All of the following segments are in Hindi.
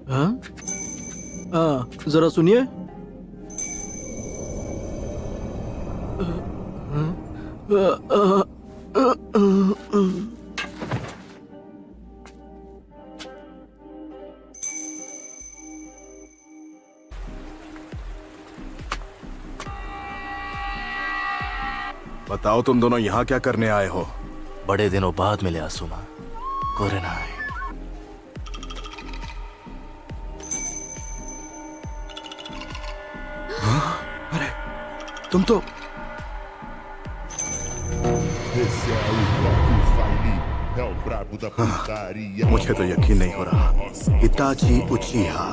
हाँ? जरा सुनिए। बताओ तुम दोनों यहाँ क्या करने आए हो? बड़े दिनों बाद मिले आसुमा। कोरेनाई। अरे तुम तो Esse é o próprio Faili, é o brabo da putaria. मुझे तो यकीन नहीं हो रहा। इताची उचिहा।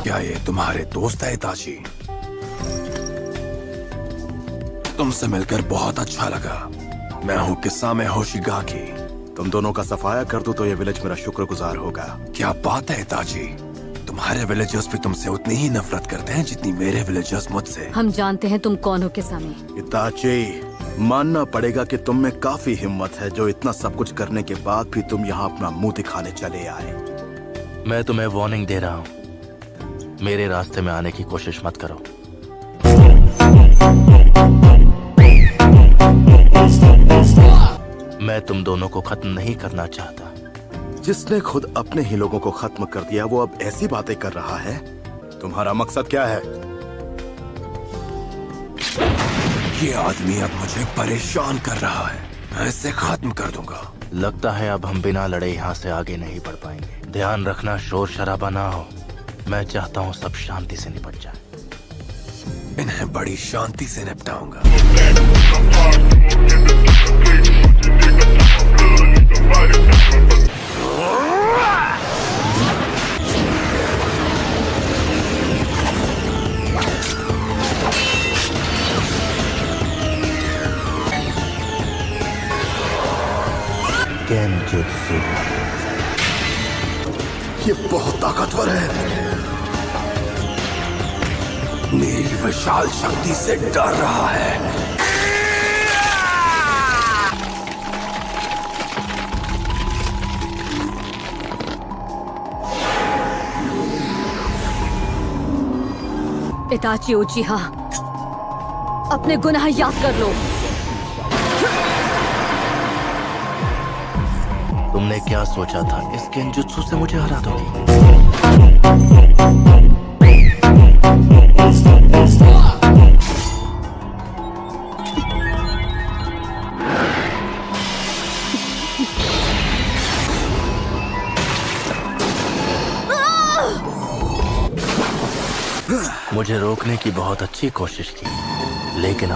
क्या ये तुम्हारे दोस्त है इताची? तुमसे मिलकर बहुत अच्छा लगा। मैं हूँ किसामे होशिगाकी। तुम दोनों का सफाया कर दूं तो ये विलेज मेरा शुक्रगुजार होगा। क्या बात है इताची, तुम्हारे विलेजर्स भी तुमसे उतनी ही नफरत करते हैं जितनी मेरे विलेजर्स मुझसे। हम जानते हैं तुम कौन हो किसामे। इताची, मानना पड़ेगा कि तुम में काफी हिम्मत है जो इतना सब कुछ करने के बाद भी तुम यहाँ अपना मुंह दिखाने चले आए। मैं तुम्हें वार्निंग दे रहा हूँ, मेरे रास्ते में आने की कोशिश मत करो। मैं तुम दोनों को खत्म नहीं करना चाहता। जिसने खुद अपने ही लोगों को खत्म कर दिया वो अब ऐसी बातें कर रहा है। तुम्हारा मकसद क्या है? ये आदमी अब मुझे परेशान कर रहा है, मैं इसे खत्म कर दूंगा। लगता है अब हम बिना लड़े यहाँ से आगे नहीं बढ़ पाएंगे। ध्यान रखना शोर शराबा ना हो। मैं चाहता हूँ सब शांति से निपट जाए। इन्हें बड़ी शांति से निपटाऊंगा। गेनजुत्सु। ये बहुत ताकतवर है, मेरी विशाल शक्ति से डर रहा है। इताची उचिहा, अपने गुनाह याद कर लो। तुमने क्या सोचा था इस गेनजुत्सु से मुझे हरा दोगी? मुझे रोकने की बहुत अच्छी कोशिश की, लेकिन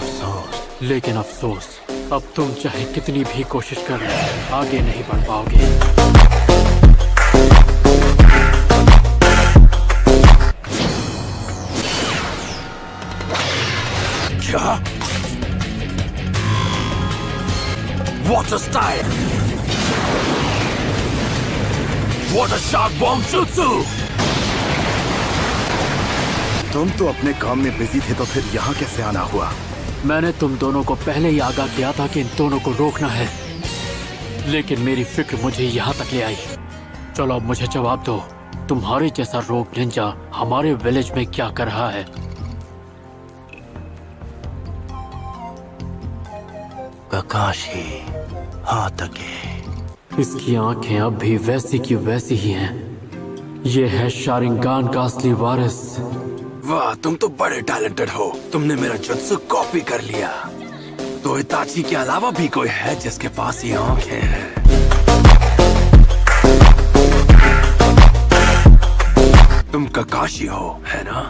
अफसोस अब तुम चाहे कितनी भी कोशिश कर लो, आगे नहीं बढ़ पाओगे। क्या? Water style! Water shark bomb jutsu! तुम तो अपने काम में बिजी थे तो फिर यहाँ कैसे आना हुआ? मैंने तुम दोनों को पहले ही आगाह किया था कि इन दोनों को रोकना है, लेकिन मेरी फिक्र मुझे यहाँ तक ले आई। चलो अब मुझे जवाब दो, तुम्हारे जैसा रोग निंजा हमारे विलेज में क्या कर रहा है? ककाशी हातके। इसकी आंखें अब भी वैसी की वैसी ही हैं। ये है शारिंगान का असली वारिस। वाह, तुम तो बड़े टैलेंटेड हो। तुमने मेरा जुत्सु कॉपी कर लिया। तो इताची के अलावा भी कोई है जिसके पास ये आंखें हैं? तुम ककाशी हो, है ना?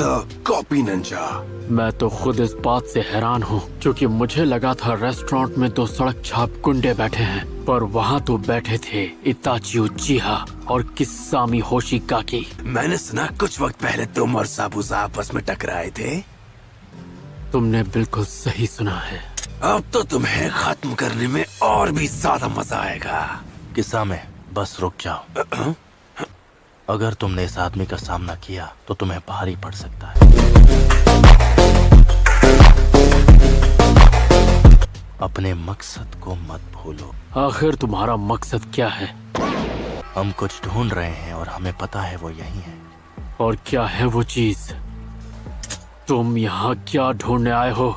The copy Ninja. मैं तो खुद इस बात से हैरान हूँ, क्योंकि मुझे लगा था रेस्टोरेंट में दो सड़क छाप गुंडे बैठे हैं, पर वहाँ तो बैठे थे इताची उचिहा और किसामी होशिगाकी। मैंने सुना कुछ वक्त पहले तुम और साबुजा आपस में टकराए थे। तुमने बिल्कुल सही सुना है। अब तो तुम्हें खत्म करने में और भी ज्यादा मजा आएगा। किसामे, बस रुक जाओ। अगर तुमने इस आदमी का सामना किया तो तुम्हें भारी पड़ सकता है। अपने मकसद को मत भूलो। आखिर तुम्हारा मकसद क्या है? हम कुछ ढूंढ रहे हैं और हमें पता है वो यही है। और क्या है वो चीज? तुम यहाँ क्या ढूंढने आए हो?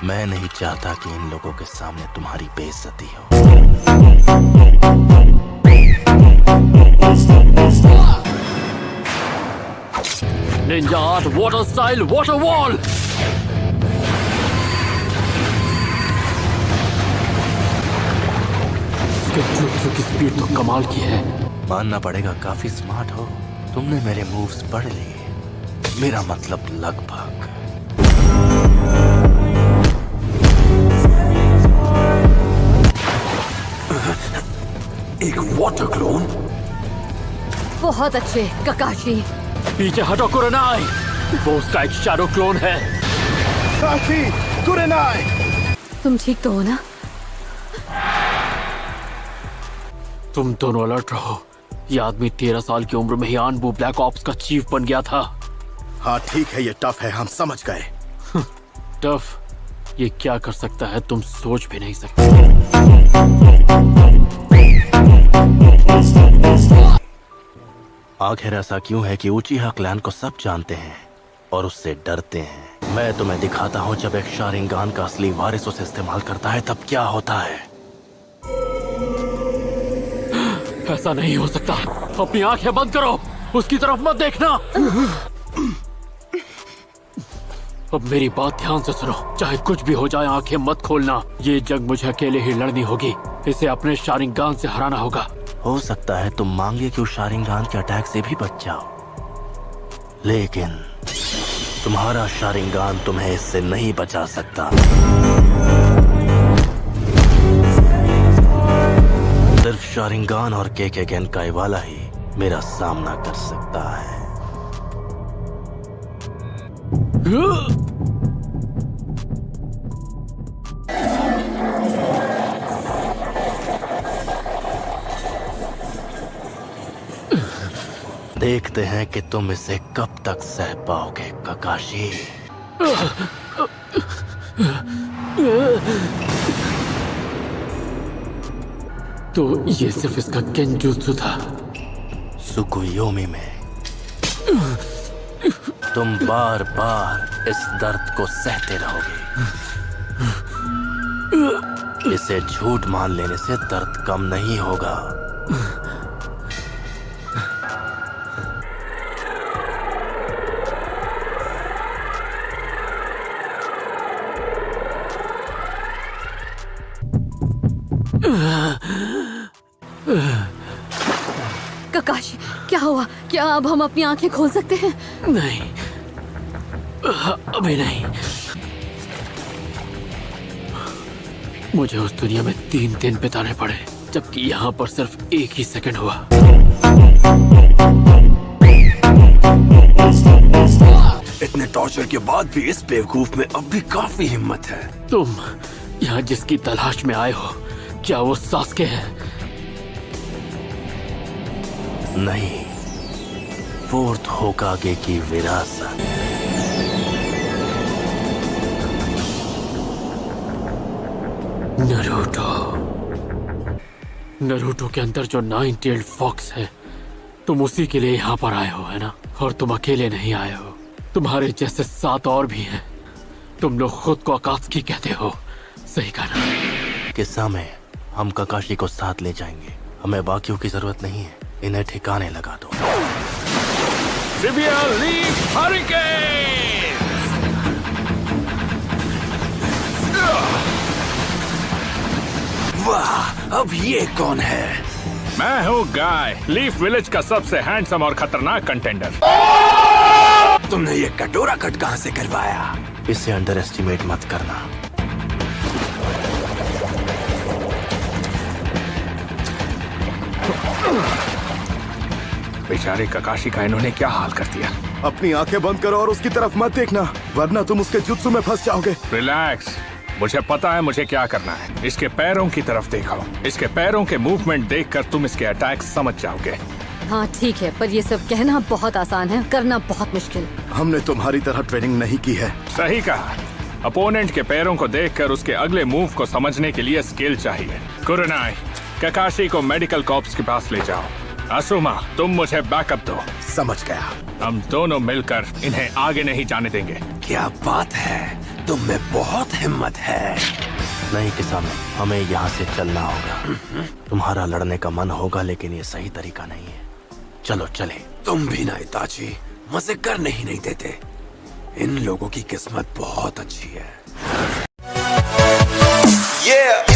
मैं नहीं चाहता कि इन लोगों के सामने तुम्हारी बेइज्जती हो। Ninja art water style water wall. इसके जुत्सु की स्पीड तो कमाल की है। मानना पड़ेगा, काफी स्मार्ट हो। तुमने मेरे मूव्स पढ़ लिए। मेरा मतलब लगभग। एक वाटर क्लोन? बहुत अच्छे ककाशी। पीछे हटो कुरेनाई, वो उसका एक शैडो क्लोन है। काशी, कुरेनाई! तुम ठीक तो हो ना? तुम दोनों अलर्ट रहो। ये आदमी 13 साल की उम्र में ही आनबू ब्लैक ऑप्स का चीफ बन गया था। हाँ ठीक है, ये टफ है, हम समझ गए। टफ? ये क्या कर सकता है तुम सोच भी नहीं सकते। आखिर ऐसा क्यों है कि उचिहा क्लैन को सब जानते हैं और उससे डरते हैं? मैं तुम्हें दिखाता हूँ, जब एक शारिंगान का असली वारिस उसे इस्तेमाल करता है तब क्या होता है। ऐसा नहीं हो सकता। अपनी आंखें बंद करो, उसकी तरफ मत देखना। अब मेरी बात ध्यान से सुनो। चाहे कुछ भी हो जाए, आंखें मत खोलना। ये जंग मुझे अकेले ही लड़नी होगी। इसे अपने शारिंगान से हराना होगा। हो सकता है तुम मांगे कि उस शारिंगान के अटैक से भी बच जाओ, लेकिन तुम्हारा शारिंगान तुम्हें इससे नहीं बचा सकता। सिर्फ शारिंगान और केके गेनकाई वाला ही मेरा सामना कर सकता है। देखते हैं कि तुम इसे कब तक सह पाओगे ककाशी। तो ये सिर्फ इसका गेंजुत्सु था। सुकुयोमी में तुम बार बार इस दर्द को सहते रहोगे। इसे झूठ मान लेने से दर्द कम नहीं होगा। ककाशी, क्या हुआ? क्या अब हम अपनी आंखें खोल सकते हैं? नहीं, अभी नहीं। मुझे उस दुनिया में 3 दिन बिताने पड़े, जबकि यहाँ पर सिर्फ 1 ही सेकंड हुआ। इतने टॉर्चर के बाद भी इस बेवकूफ में अब भी काफी हिम्मत है। तुम यहाँ जिसकी तलाश में आए हो, क्या वो सास्के है? नहीं, फोर्थ होकागे की विरासत। नरूटो के अंदर जो 9-tailed फॉक्स है, तुम उसी के लिए यहाँ पर आए हो, है ना? और तुम अकेले नहीं आए हो, तुम्हारे जैसे 7 और भी हैं। तुम लोग खुद को अकात्सुकी कहते हो, सही कहा ना? किस्सा में हम ककाशी को साथ ले जाएंगे। हमें बाकियों की जरूरत नहीं है। इन्हें ठिकाने लगा दो। वाह, अब ये कौन है? मैं हूँ गाय, लीफ विलेज का सबसे हैंडसम और खतरनाक कंटेंडर। तुमने ये कटोरा कट कहाँ से करवाया? इसे अंडर एस्टिमेट मत करना। बेचारे ककाशी का इन्होंने क्या हाल कर दिया। अपनी आंखें बंद करो और उसकी तरफ मत देखना, वरना तुम उसके जुत्सु में फंस जाओगे। रिलैक्स, मुझे पता है मुझे क्या करना है। इसके पैरों की तरफ देखो। इसके पैरों के मूवमेंट देखकर तुम इसके अटैक समझ जाओगे। हाँ ठीक है, पर ये सब कहना बहुत आसान है, करना बहुत मुश्किल। हमने तुम्हारी तरह ट्रेनिंग नहीं की है। सही कहा। अपोनेंट के पैरों को देखकर उसके अगले मूव को समझने के लिए स्किल चाहिए। कुरनाई, ककाशी को मेडिकल कॉर्प्स के पास ले जाओ। असुमा, तुम मुझे बैकअप दो। समझ गया। हम दोनों मिलकर इन्हें आगे नहीं जाने देंगे। क्या बात है, तुम में बहुत हिम्मत है। नहीं किसानो, हमें यहाँ से चलना होगा। तुम्हारा लड़ने का मन होगा लेकिन ये सही तरीका नहीं है। चलो चले। तुम भी ना इताची, मजे करने ही नहीं देते। इन लोगों की किस्मत बहुत अच्छी है। Yeah.